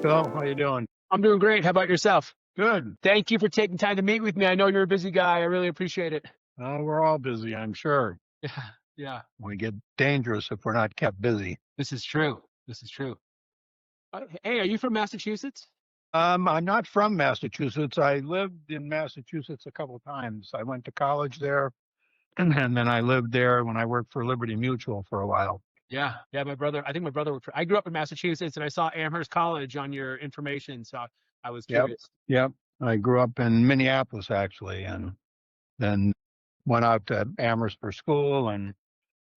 Phil. How you doing? I'm doing great. How about yourself? Good. Thank you for taking time to meet with me. I know you're a busy guy. I really appreciate it. We're all busy, I'm sure. Yeah, yeah. We get dangerous if we're not kept busy. This is true. This is true. Hey, are you from Massachusetts? I'm not from Massachusetts. I lived in Massachusetts a couple of times. I went to college there, and then I lived there when I worked for Liberty Mutual for a while. Yeah, yeah. I think my brother worked I grew up in Massachusetts, and I saw Amherst College on your information, so I was Yep. curious. Yep. I grew up in Minneapolis, actually, and then went out to Amherst for school and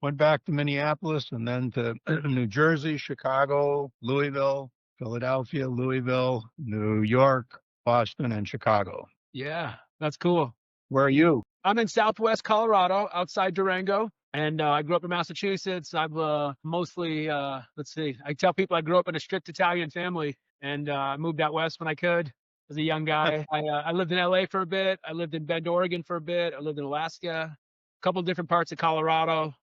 went back to Minneapolis and then to New Jersey, Chicago, Louisville, Philadelphia, Louisville, New York, Boston, and Chicago. Yeah, that's cool. Where are you? I'm in Southwest Colorado, outside Durango, and I grew up in Massachusetts. I've mostly, let's see, I tell people I grew up in a strict Italian family, and I moved out west when I could as a young guy. I lived in LA for a bit. I lived in Bend, Oregon for a bit. I lived in Alaska, a couple of different parts of Colorado.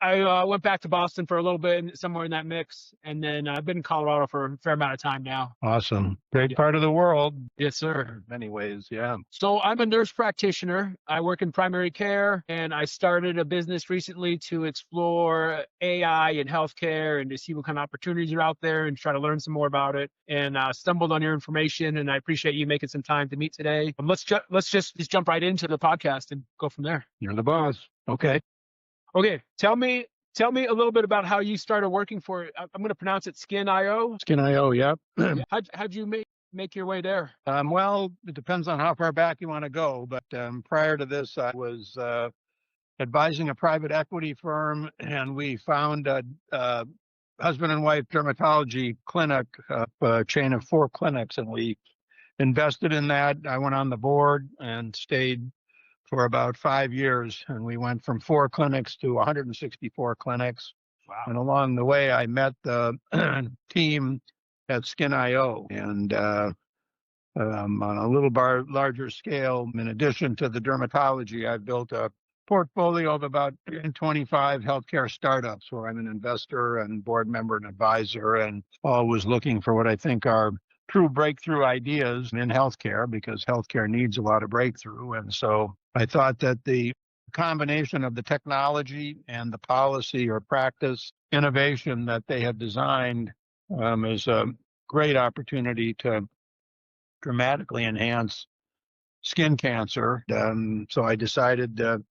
I went back to Boston for a little bit, somewhere in that mix, and then I've been in Colorado for a fair amount of time now. Awesome. Great part of the world. Yes, sir. In many ways, yeah. So I'm a nurse practitioner. I work in primary care, and I started a business recently to explore AI in healthcare and to see what kind of opportunities are out there and try to learn some more about it. And stumbled on your information, and I appreciate you making some time to meet today. Let's just jump right into the podcast and go from there. You're the boss. Okay. Okay, tell me a little bit about how you started working for, I'm going to pronounce it SkinIO. SkinIO, yep. How'd you make your way there? Well, it depends on how far back you want to go, but prior to this, I was advising a private equity firm, and we found a husband and wife dermatology clinic, a chain of 4 clinics, and we invested in that. I went on the board and stayed for about 5 years, and we went from 4 clinics to 164 clinics. Wow. And along the way, I met the team at SkinIO, and on a little larger scale, in addition to the dermatology, I've built a portfolio of about 25 healthcare startups where I'm an investor and board member and advisor, and always looking for what I think are true breakthrough ideas in healthcare, because healthcare needs a lot of breakthrough. And so I thought that the combination of the technology and the policy or practice innovation that they have designed is a great opportunity to dramatically enhance skin cancer. So I decided to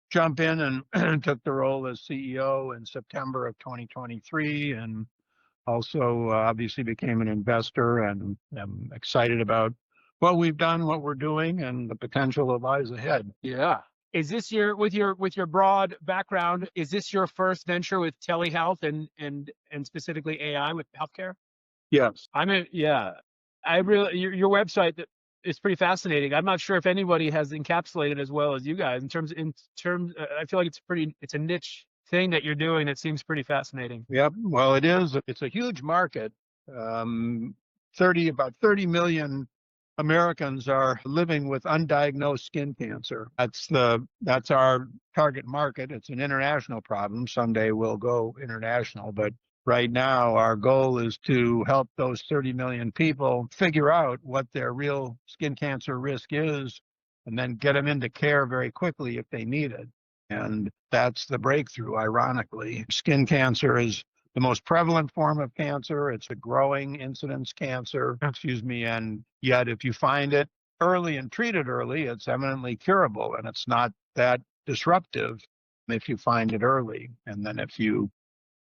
jump in and took the role as CEO in September of 2023, and also obviously became an investor, and I'm excited about what we've done, what we're doing, and the potential that lies ahead. Yeah. Is this with your broad background, is this your first venture with telehealth and specifically AI with healthcare? Yes. Your website is pretty fascinating. I'm not sure if anybody has encapsulated as well as you guys in terms I feel like it's a niche thing that you're doing that seems pretty fascinating. Yep. Well, it is. It's a huge market. About 30 million Americans are living with undiagnosed skin cancer. That's our target market. It's an international problem. Someday we'll go international, but right now our goal is to help those 30 million people figure out what their real skin cancer risk is, and then get them into care very quickly if they need it. And that's the breakthrough, ironically. Skin cancer is the most prevalent form of cancer. It's a growing incidence cancer, and yet if you find it early and treat it early, it's eminently curable, and it's not that disruptive if you find it early. And then if you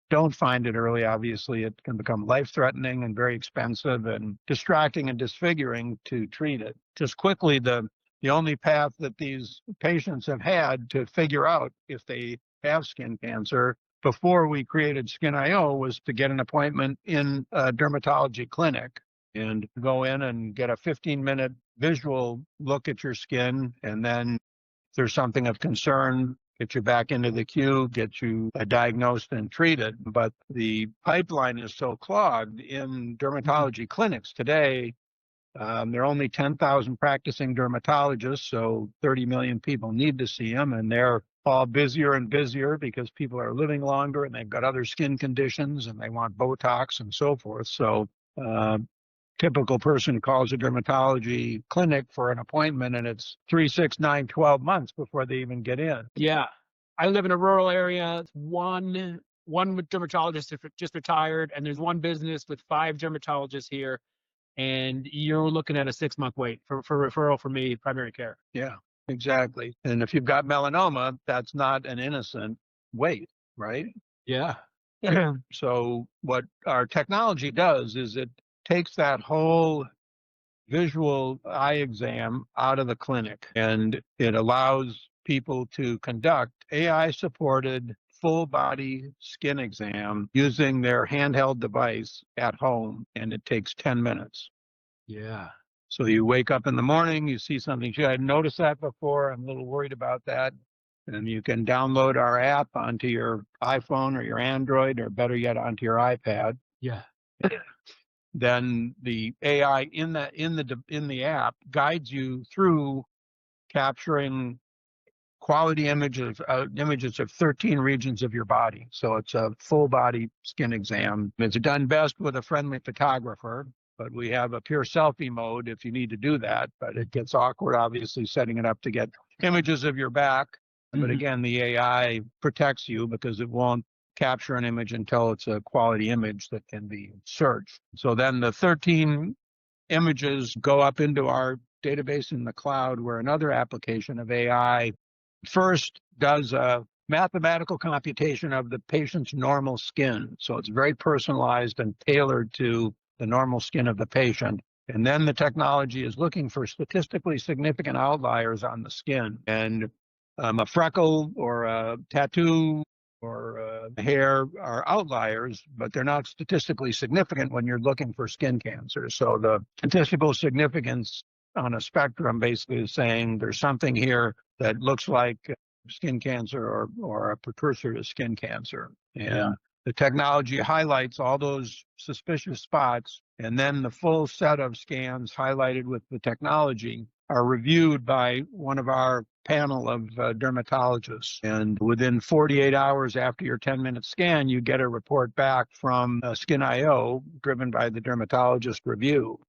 don't find it early, obviously it can become life-threatening and very expensive and distracting and disfiguring to treat it. Just quickly, the only path that these patients have had to figure out if they have skin cancer before we created SkinIO was to get an appointment in a dermatology clinic and go in and get a 15-minute visual look at your skin, and then if there's something of concern, get you back into the queue, get you diagnosed and treated. But the pipeline is so clogged in dermatology clinics today. There are only 10,000 practicing dermatologists, so 30 million people need to see them, and they're all busier and busier because people are living longer and they've got other skin conditions and they want Botox and so forth. So typical person calls a dermatology clinic for an appointment, and it's 3, 6, 9, 12 months before they even get in. Yeah. I live in a rural area. One dermatologist just retired, and there's one business with 5 dermatologists here, and you're looking at a 6-month wait for referral for me, primary care. Yeah, exactly. And if you've got melanoma, that's not an innocent wait, right? Yeah. So what our technology does is it takes that whole visual eye exam out of the clinic, and it allows people to conduct AI supported full body skin exam using their handheld device at home, and it takes 10 minutes. Yeah. So you wake up in the morning, you see something. I hadn't noticed that before. I'm a little worried about that. And you can download our app onto your iPhone or your Android, or better yet, onto your iPad. Yeah. Then the AI in the app guides you through capturing quality images of 13 regions of your body. So it's a full body skin exam. It's done best with a friendly photographer, but we have a pure selfie mode if you need to do that. But it gets awkward, obviously, setting it up to get images of your back. But again, the AI protects you because it won't capture an image until it's a quality image that can be searched. So then the 13 images go up into our database in the cloud, where another application of AI first does a mathematical computation of the patient's normal skin. So it's very personalized and tailored to the normal skin of the patient. And then the technology is looking for statistically significant outliers on the skin. And a freckle or a tattoo or hair are outliers, but they're not statistically significant when you're looking for skin cancer. So the statistical significance on a spectrum basically is saying there's something here that looks like skin cancer or a precursor to skin cancer. And the technology highlights all those suspicious spots, and then the full set of scans highlighted with the technology are reviewed by one of our panel of dermatologists. And within 48 hours after your 10-minute scan, you get a report back from SkinIO driven by the dermatologist review.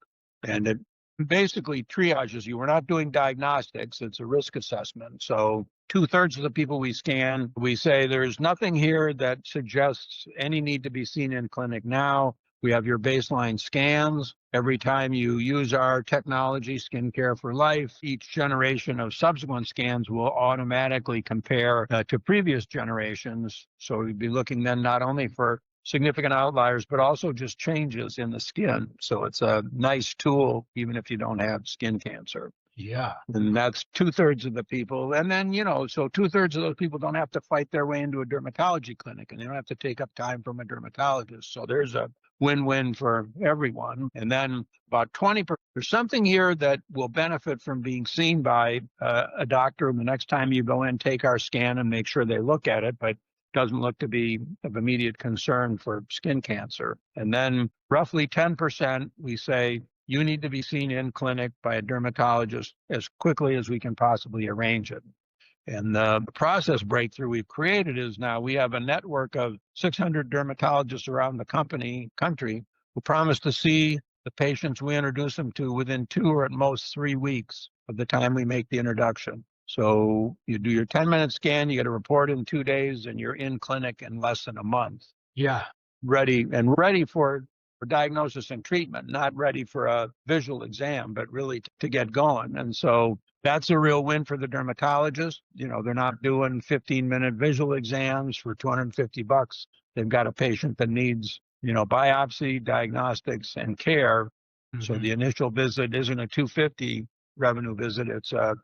And it basically triages you. We're not doing diagnostics. It's a risk assessment. So 2/3 of the people we scan, we say there's nothing here that suggests any need to be seen in clinic now. We have your baseline scans. Every time you use our technology, Skincare for Life, each generation of subsequent scans will automatically compare to previous generations. So we'd be looking then not only for significant outliers, but also just changes in the skin. So it's a nice tool, even if you don't have skin cancer. Yeah. And that's 2/3 of the people. And then, so 2/3 of those people don't have to fight their way into a dermatology clinic, and they don't have to take up time from a dermatologist. So there's a win-win for everyone. And then about 20%, there's something here that will benefit from being seen by a doctor. And the next time you go in, take our scan and make sure they look at it, but doesn't look to be of immediate concern for skin cancer. And then roughly 10%, we say, you need to be seen in clinic by a dermatologist as quickly as we can possibly arrange it. And the process breakthrough we've created is now we have a network of 600 dermatologists around the country who promise to see the patients we introduce them to within 2 or at most 3 weeks of the time we make the introduction. So you do your 10-minute scan, you get a report in 2 days, and you're in clinic in less than a month. Yeah. Ready for diagnosis and treatment, not ready for a visual exam, but really to get going. And so that's a real win for the dermatologist. They're not doing 15-minute visual exams for $250. They've got a patient that needs, biopsy, diagnostics, and care. So the initial visit isn't a $250 revenue visit. It's a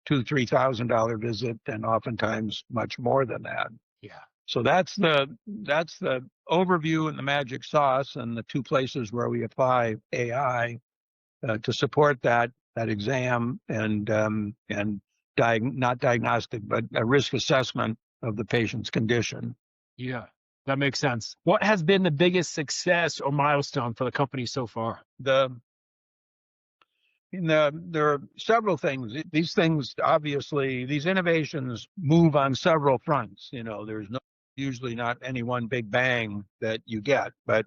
$2,000-$3,000 visit, and oftentimes much more than that. Yeah. So that's the overview and the magic sauce, and the 2 places where we apply AI to support that exam and not diagnostic, but a risk assessment of the patient's condition. Yeah, that makes sense. What has been the biggest success or milestone for the company so far? There are several things. These things, obviously, these innovations move on several fronts. There's usually not any one big bang that you get, but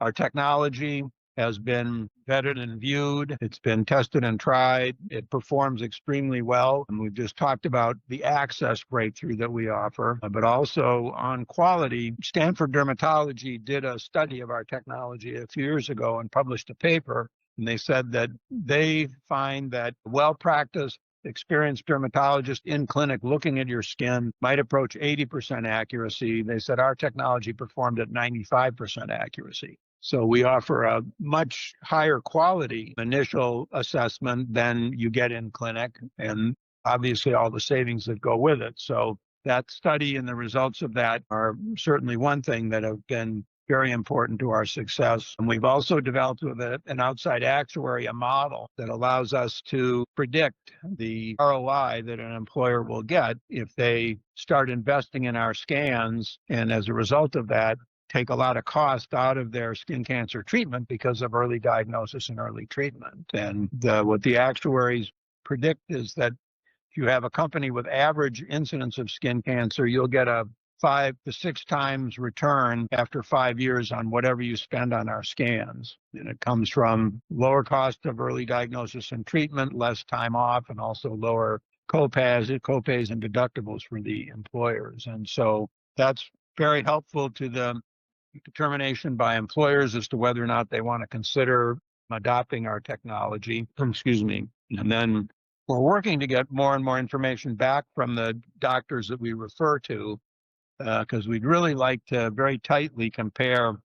our technology, has been vetted and viewed. It's been tested and tried. It performs extremely well. And we've just talked about the access breakthrough that we offer, but also on quality. Stanford Dermatology did a study of our technology a few years ago and published a paper. And they said that they find that well-practiced, experienced dermatologist in clinic looking at your skin might approach 80% accuracy. They said our technology performed at 95% accuracy. So we offer a much higher quality initial assessment than you get in clinic, and obviously all the savings that go with it. So that study and the results of that are certainly one thing that have been very important to our success. And we've also developed with an outside actuary a model that allows us to predict the ROI that an employer will get if they start investing in our scans. And as a result of that, take a lot of cost out of their skin cancer treatment because of early diagnosis and early treatment. And what the actuaries predict is that if you have a company with average incidence of skin cancer, you'll get a 5 to 6 times return after 5 years on whatever you spend on our scans. And it comes from lower cost of early diagnosis and treatment, less time off, and also lower copays and deductibles for the employers. And so that's very helpful to the determination by employers as to whether or not they want to consider adopting our technology. Excuse me. And then we're working to get more and more information back from the doctors that we refer to, because we'd really like to very tightly compare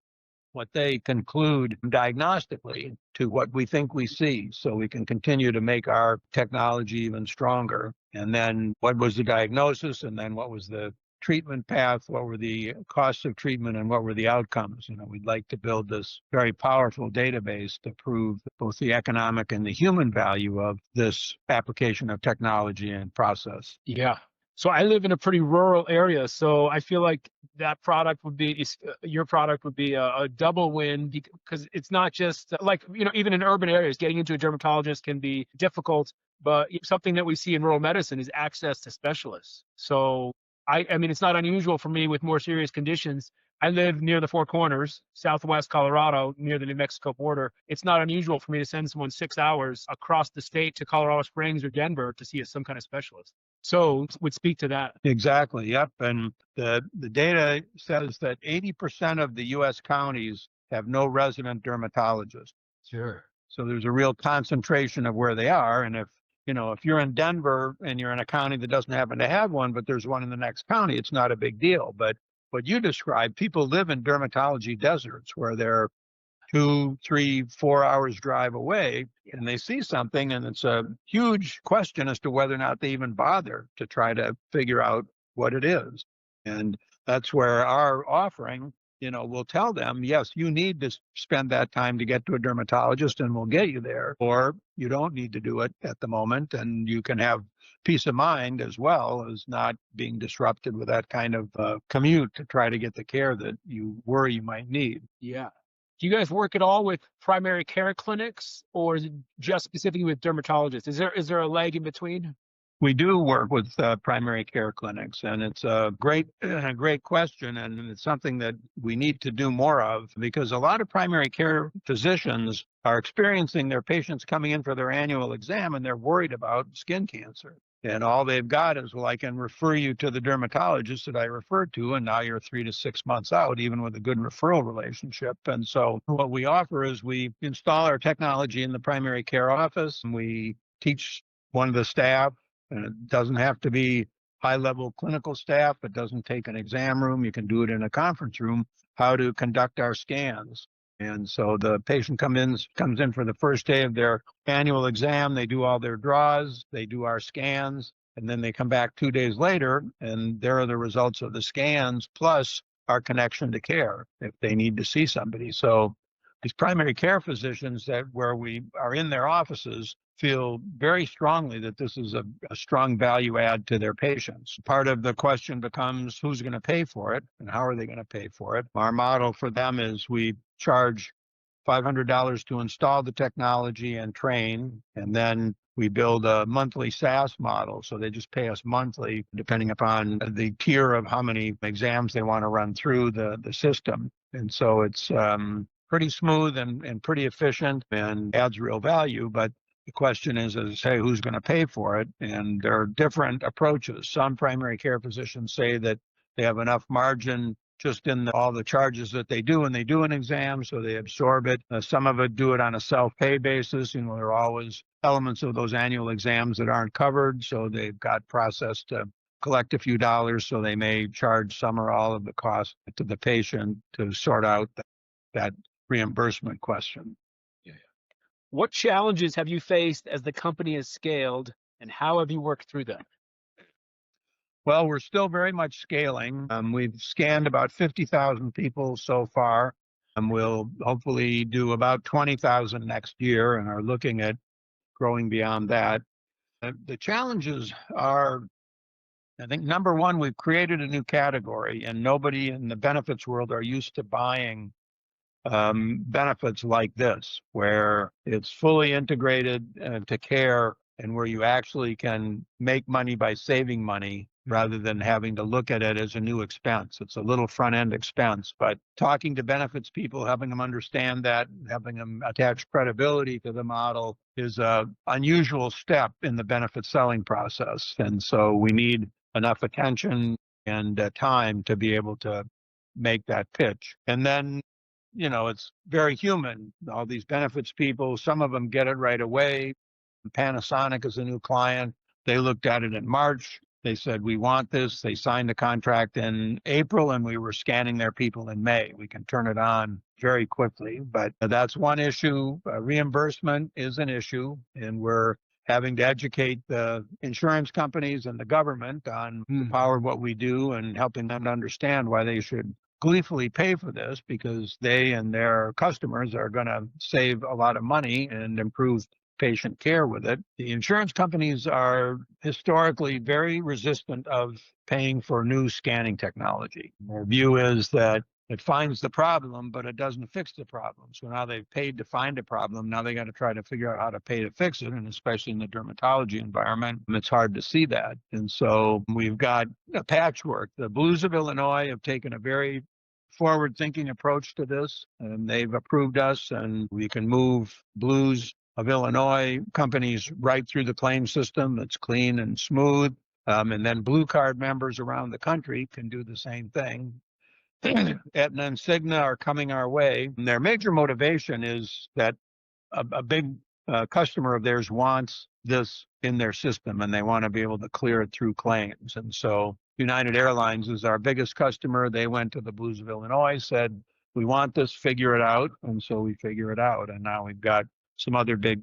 what they conclude diagnostically to what we think we see, so we can continue to make our technology even stronger. And then what was the diagnosis, and then what was the treatment path, what were the costs of treatment, and what were the outcomes. We'd like to build this very powerful database to prove both the economic and the human value of this application of technology and process. Yeah. So I live in a pretty rural area, so I feel like that product would be, your product would be a double win, because it's not just like, even in urban areas, getting into a dermatologist can be difficult, but something that we see in rural medicine is access to specialists. So I mean, it's not unusual for me with more serious conditions. I live near the Four Corners, Southwest Colorado, near the New Mexico border. It's not unusual for me to send someone 6 hours across the state to Colorado Springs or Denver to see some kind of specialist. So would speak to that. Exactly. Yep. And the data says that 80% of the U.S. counties have no resident dermatologist. Sure. So there's a real concentration of where they are. And if you're in Denver and you're in a county that doesn't happen to have one, but there's one in the next county, it's not a big deal. But what you described, people live in dermatology deserts where they're 2, 3, 4 hours drive away, and they see something, and it's a huge question as to whether or not they even bother to try to figure out what it is. And that's where our offering, we'll tell them, yes, you need to spend that time to get to a dermatologist, and we'll get you there, or you don't need to do it at the moment, and you can have peace of mind as well as not being disrupted with that kind of commute to try to get the care that you worry you might need. Yeah. Do you guys work at all with primary care clinics, or is it just specifically with dermatologists? Is there a lag in between? We do work with primary care clinics, and it's a great question, and it's something that we need to do more of, because a lot of primary care physicians are experiencing their patients coming in for their annual exam, and they're worried about skin cancer. And all they've got is, well, I can refer you to the dermatologist that I referred to, and now you're 3 to 6 months out, even with a good referral relationship. And so what we offer is we install our technology in the primary care office, and we teach one of the staff, and it doesn't have to be high-level clinical staff. It doesn't take an exam room. You can do it in a conference room, how to conduct our scans. And so the patient comes in for the first day of their annual exam. They do all their draws, they do our scans, and then they come back 2 days later, and there are the results of the scans, plus our connection to care if they need to see somebody. So these primary care physicians where we are in their offices feel very strongly that this is a strong value add to their patients. Part of the question becomes, who's going to pay for it, and how are they going to pay for it? Our model for them is we charge $500 to install the technology and train, and then we build a monthly SaaS model. So they just pay us monthly, depending upon the tier of how many exams they want to run through the system. And so it's pretty smooth and pretty efficient and adds real value. But the question is, hey, who's going to pay for it? And there are different approaches. Some primary care physicians say that they have enough margin just in all the charges that they do when they do an exam, so they absorb it. Some of it do it on a self-pay basis. There are always elements of those annual exams that aren't covered, so they've got process to collect a few dollars, so they may charge some or all of the cost to the patient to sort out that reimbursement question. Yeah. What challenges have you faced as the company has scaled, and how have you worked through them? Well, we're still very much scaling. We've scanned about 50,000 people so far. We'll hopefully do about 20,000 next year and are looking at growing beyond that. The challenges are, I think, number one, we've created a new category, and nobody in the benefits world are used to buying benefits like this, where it's fully integrated to care and where you actually can make money by saving money rather than having to look at it as a new expense. It's a little front-end expense, but talking to benefits people, having them understand that, having them attach credibility to the model is an unusual step in the benefit selling process. And so we need enough attention and time to be able to make that pitch. And then it's very human. All these benefits people, some of them get it right away. Panasonic is a new client. They looked at it in March. They said, we want this. They signed the contract in April, and we were scanning their people in May. We can turn it on very quickly, but that's one issue. Reimbursement is an issue, and we're having to educate the insurance companies and the government on the power of what we do and helping them to understand why they should gleefully pay for this, because they and their customers are going to save a lot of money and improve patient care with it. The insurance companies are historically very resistant of paying for new scanning technology. Their view is that it finds the problem, but it doesn't fix the problem. So now they've paid to find a problem. Now they got to try to figure out how to pay to fix it. And especially in the dermatology environment, it's hard to see that. And so we've got a patchwork. The Blues of Illinois have taken a very forward-thinking approach to this, and they've approved us, and we can move Blues of Illinois companies right through the claim system. It's clean and smooth. And then Blue Card members around the country can do the same thing. Aetna and Cigna are coming our way. And their major motivation is that a big customer of theirs wants this in their system, and they want to be able to clear it through claims. And so United Airlines is our biggest customer. They went to the Blues of Illinois, said, we want this, figure it out. And so we figure it out. And now we've got some other big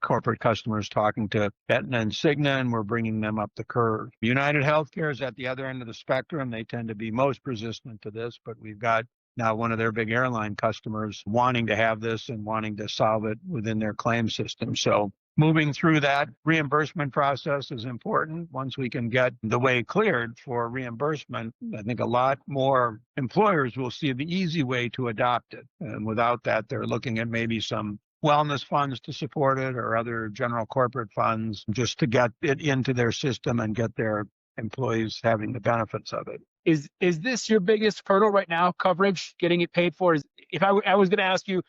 corporate customers talking to Aetna and Cigna, and we're bringing them up the curve. United Healthcare is at the other end of the spectrum. They tend to be most resistant to this, but we've got now one of their big airline customers wanting to have this and wanting to solve it within their claim system. So moving through that reimbursement process is important. Once we can get the way cleared for reimbursement, I think a lot more employers will see the easy way to adopt it. And without that, they're looking at maybe some wellness funds to support it or other general corporate funds just to get it into their system and get their employees having the benefits of it. Is this your biggest hurdle right now, coverage, getting it paid for? If I was going to ask you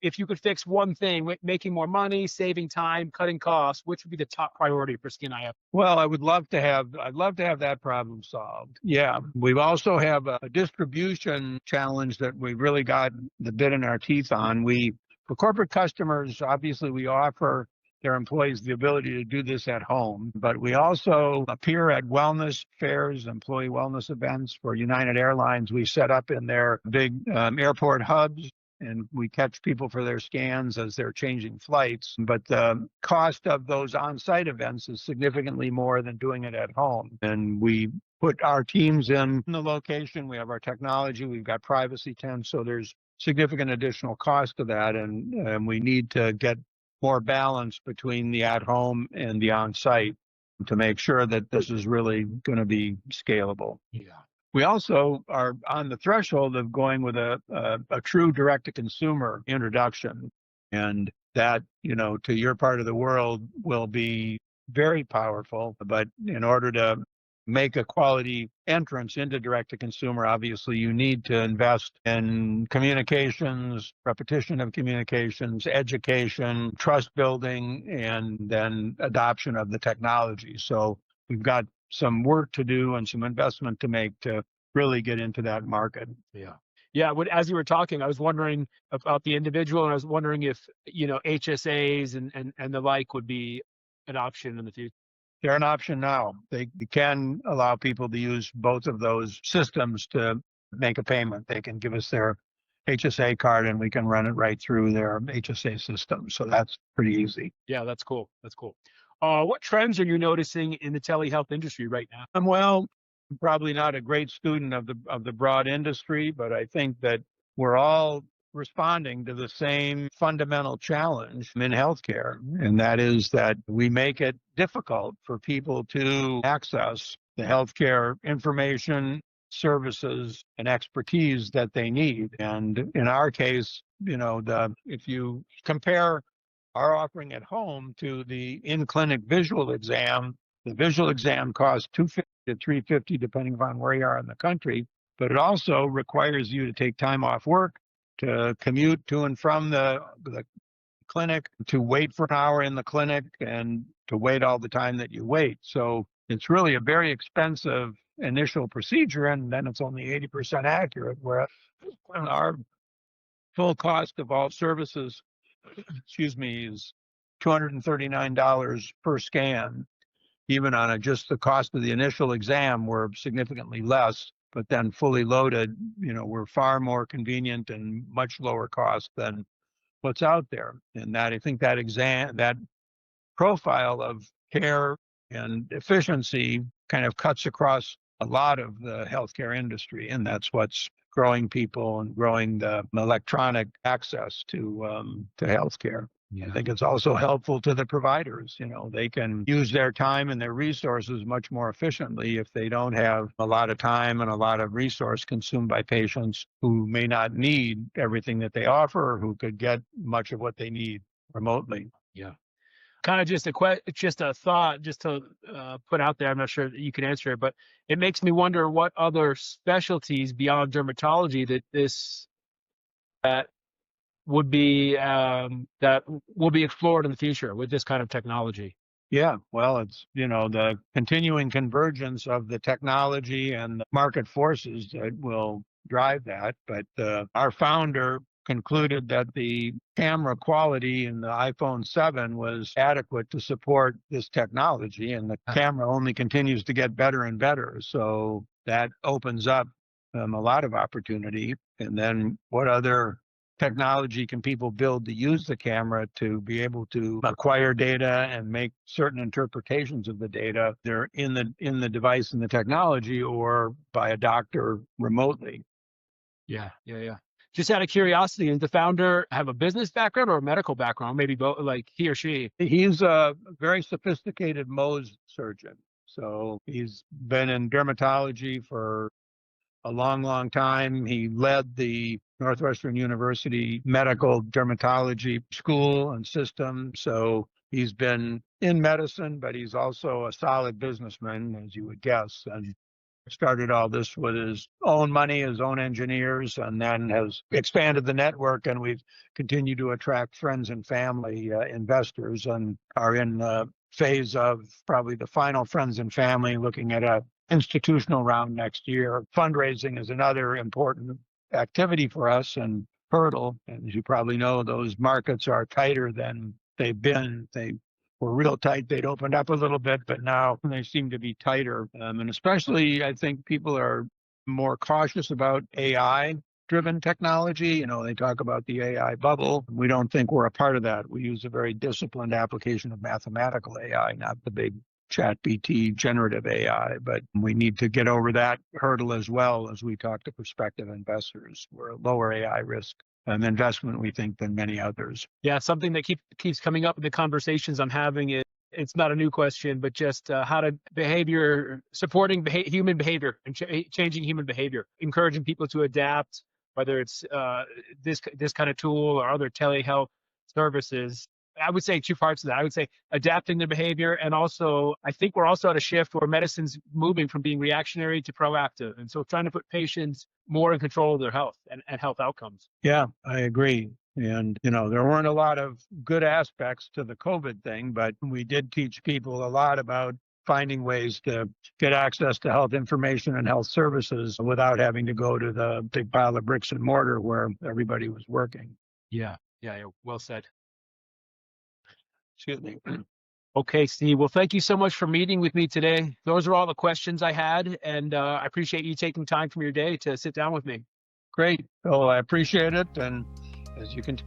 if you could fix one thing, making more money, saving time, cutting costs, which would be the top priority for SkinIO? Well, I'd love to have that problem solved. Yeah. We also have a distribution challenge that we really got the bit in our teeth on. For corporate customers, obviously, we offer their employees the ability to do this at home, but we also appear at wellness fairs, employee wellness events. For United Airlines, we set up in their big airport hubs, and we catch people for their scans as they're changing flights. But the cost of those on-site events is significantly more than doing it at home. And we put our teams in the location. We have our technology. We've got privacy tents. So there's significant additional cost to that. And we need to get more balance between the at-home and the on-site to make sure that this is really going to be scalable. Yeah. We also are on the threshold of going with a true direct-to-consumer introduction. And that, to your part of the world will be very powerful. But in order to make a quality entrance into direct-to-consumer, obviously you need to invest in communications, repetition of communications, education, trust building, and then adoption of the technology. So we've got some work to do and some investment to make to really get into that market. Yeah. Yeah. As you were talking, I was wondering about the individual, and I was wondering if, HSAs and the like would be an option in the future. They're an option now. They can allow people to use both of those systems to make a payment. They can give us their HSA card and we can run it right through their HSA system. So that's pretty easy. Yeah, that's cool. That's cool. What trends are you noticing in the telehealth industry right now? Well, I'm probably not a great student of the broad industry, but I think that we're all responding to the same fundamental challenge in healthcare, and that is that we make it difficult for people to access the healthcare information, services, and expertise that they need. And in our case, if you compare our offering at home to the in-clinic visual exam, the visual exam costs $250 to $350 depending upon where you are in the country, but it also requires you to take time off work, to commute to and from the clinic, to wait for an hour in the clinic, and to wait all the time that you wait. So it's really a very expensive initial procedure, and then it's only 80% accurate, whereas our full cost of all services, is $239 per scan. Even on just the cost of the initial exam, we're significantly less, but then fully loaded, we're far more convenient and much lower cost than what's out there. And that, I think that profile of care and efficiency kind of cuts across a lot of the healthcare industry. And that's what's growing people and growing the electronic access to healthcare. Yeah. I think it's also helpful to the providers. They can use their time and their resources much more efficiently if they don't have a lot of time and a lot of resource consumed by patients who may not need everything that they offer, or who could get much of what they need remotely. Yeah. Kind of just a thought, just to put out there. I'm not sure that you can answer it, but it makes me wonder what other specialties beyond dermatology that would be that will be explored in the future with this kind of technology. Yeah, well, it's, the continuing convergence of the technology and the market forces that will drive that. But our founder concluded that the camera quality in the iPhone 7 was adequate to support this technology, and the camera only continues to get better and better. So that opens up a lot of opportunity. And then what other technology can people build to use the camera to be able to acquire data and make certain interpretations of the data? They're in the device and the technology, or by a doctor remotely. Yeah. Just out of curiosity, does the founder have a business background or a medical background? Maybe both, like he or she. He's a very sophisticated Mohs surgeon. So he's been in dermatology for a long, long time. He led the Northwestern University Medical Dermatology School and System. So he's been in medicine, but he's also a solid businessman, as you would guess. And started all this with his own money, his own engineers, and then has expanded the network. And we've continued to attract friends and family investors, and are in the phase of probably the final friends and family, looking at a institutional round next year. Fundraising is another important activity for us and hurdle. And as you probably know, those markets are tighter than they've been. They were real tight. They'd opened up a little bit, but now they seem to be tighter. And especially, I think people are more cautious about AI-driven technology. They talk about the AI bubble. We don't think we're a part of that. We use a very disciplined application of mathematical AI, not the big ChatGPT generative AI, but we need to get over that hurdle as well as we talk to prospective investors. We're a lower AI risk investment, we think, than many others. Yeah, something that keeps coming up in the conversations I'm having. It's not a new question, but just how to supporting human behavior and changing human behavior, encouraging people to adapt, whether it's this kind of tool or other telehealth services. I would say two parts of that. I would say adapting their behavior, and also I think we're also at a shift where medicine's moving from being reactionary to proactive, and so trying to put patients more in control of their health and health outcomes. Yeah, I agree. And, there weren't a lot of good aspects to the COVID thing, but we did teach people a lot about finding ways to get access to health information and health services without having to go to the big pile of bricks and mortar where everybody was working. Yeah. Well said. Excuse me. Okay, Steve. Well, thank you so much for meeting with me today. Those are all the questions I had, and I appreciate you taking time from your day to sit down with me. Great. Phil, I appreciate it. And as you can,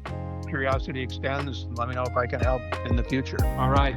curiosity extends, let me know if I can help in the future. All right.